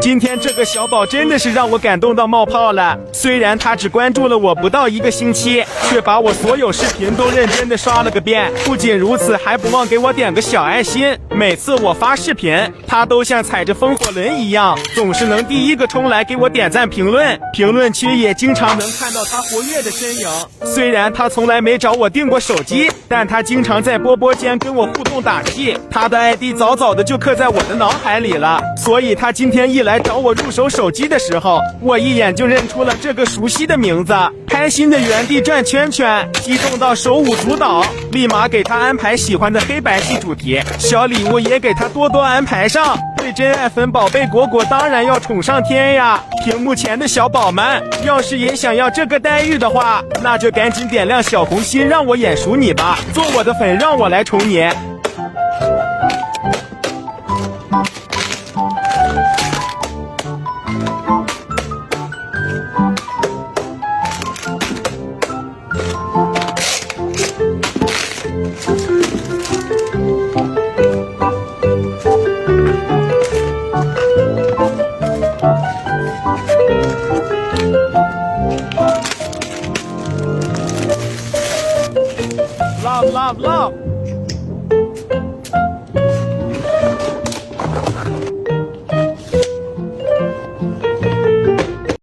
今天这个小宝真的是让我感动到冒泡了。虽然他只关注了我不到1个星期，却把我所有视频都认真的刷了个遍。不仅如此，还不忘给我点个小爱心。每次我发视频，他都像踩着风火轮一样，总是能第一个冲来给我点赞评论。评论区也经常能看到他活跃的身影。虽然他从来没找我订过手机，但他经常在播播间跟我互动打气。他的 ID 早早的就刻在我的脑海里了，所以他今天一来找我入手手机的时候，我一眼就认出了这个熟悉的名字，开心的原地转圈圈，激动到手舞足蹈，立马给他安排喜欢的黑白系主题，小礼物也给他多多安排上。对真爱粉宝贝果果当然要宠上天呀！屏幕前的小宝们，要是也想要这个待遇的话，那就赶紧点亮小红心，让我眼熟你吧，做我的粉，让我来宠你。Love, love, love.